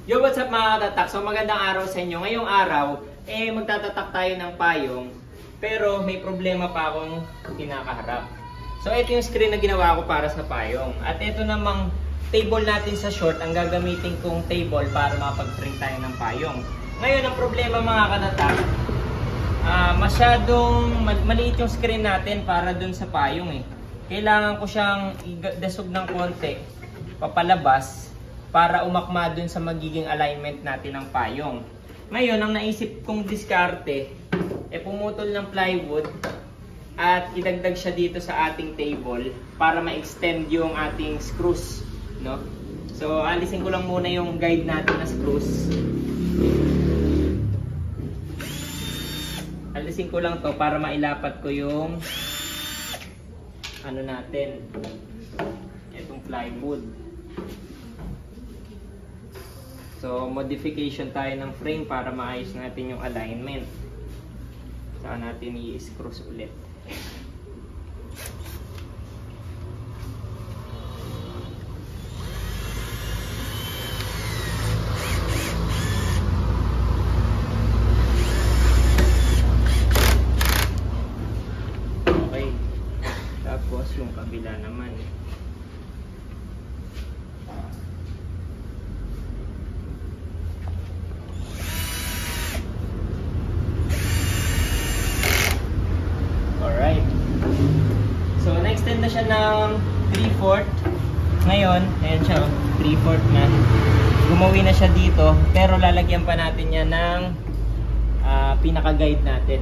Yo, what's up mga katatak? So magandang araw sa inyo. Ngayong araw, magtatatak tayo ng payong. Pero may problema pa akong kinakaharap. So ito yung screen na ginawa ko para sa payong. At ito namang table natin sa short, ang gagamitin kong table para makapag-print tayo ng payong. Ngayon, ang problema mga katatak, masyadong maliit yung screen natin para dun sa payong Kailangan ko siyang idasog ng konti, papalabas, para umakma dun sa magiging alignment natin ng payong. Ngayon, ang naisip kong diskarte, pumutol ng plywood at idagdag siya dito sa ating table para ma-extend yung ating screws, no? So, alisin ko lang muna yung guide natin na screws. Alisin ko lang to para mailapat ko yung ano natin, itong plywood. So, modification tayo ng frame para maayos natin yung alignment. Saka natin i-screws ulit. Okay. Tapos, yung kabila naman. Na siya ng 3/4. Ngayon, ayan siya, 3/4 na. Gumawi na siya dito, pero lalagyan pa natin yan ng pinaka-guide natin.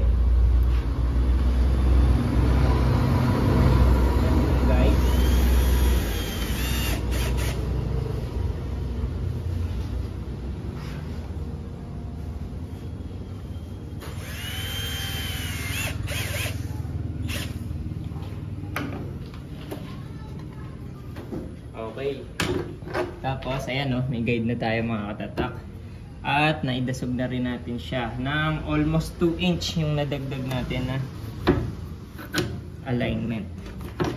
Guide. Okay. Tapos, ayan may guide na tayo mga katatak. At naidasog na rin natin siya ng almost 2 inch yung nadagdag natin na alignment.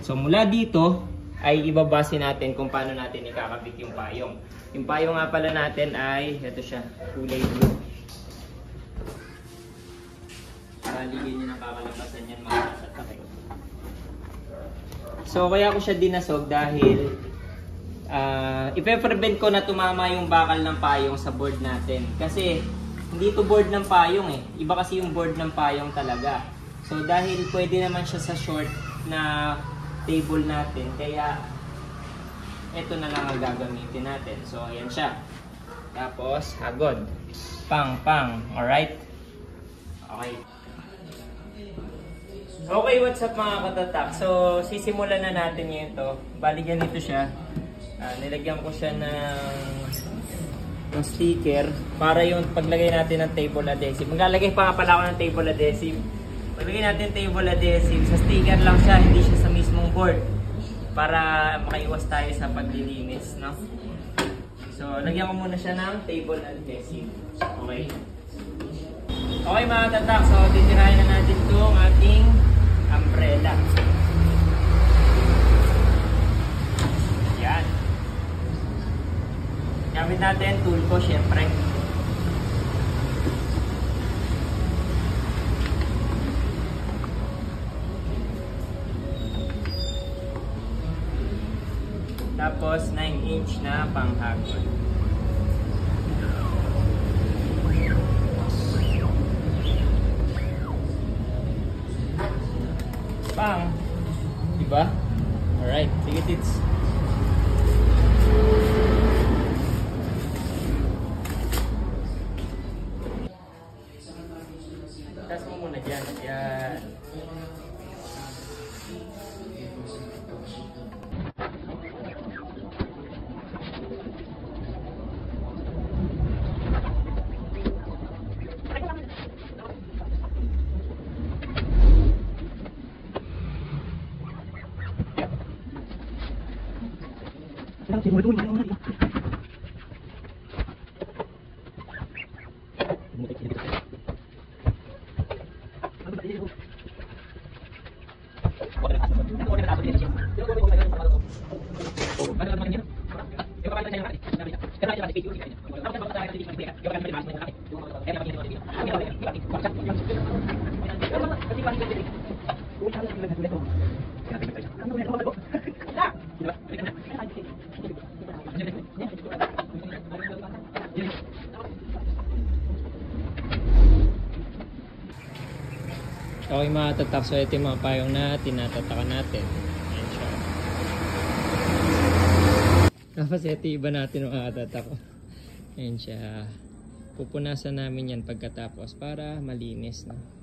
So, mula dito ay ibabase natin kung paano natin ikakabit yung payong. Yung payong nga pala natin ay, ito siya, kulay blue. Paligyan nyo ng kakalabasan yan mga katatak. So, kaya ko siya dinasog dahil ipe-prevent ko na tumama yung bakal ng payong sa board natin. Kasi hindi ito board ng payong Iba kasi yung board ng payong talaga. So dahil pwede naman siya sa short na table natin, kaya ito na lang ang gagamitin natin. So ayan siya. Tapos hagod. Pang. Alright? Okay. Okay, what's up mga katatak? So sisimulan na natin ngayon to. Bali ganito siya. Nilagyan ko siya ng sticker para yung paglagay natin ng table adhesive. Maglalagay pa nga pala ako ng table adhesive. Paglagay natin table adhesive, sa sticker lang siya, hindi siya sa mismong board. Para makaiwas tayo sa paglilinis, no? So, lagyan ko muna siya ng table adhesive. Okay. Okay mga tatak, so titirahin na natin itong ating umbrella. Yan. Gamit natin tool ko, syempre. Tapos 9-inch na panghagod. Pang. Diba? Alright, sige tits. Tas mo muna dyan. Yan. Okay mga tatak, so ito yung mga payong na tinatatakan natin. Ayan siya. Tapos ito iba natin mga tatak. Ayan siya. Pupunasan namin yan pagkatapos para malinis. No?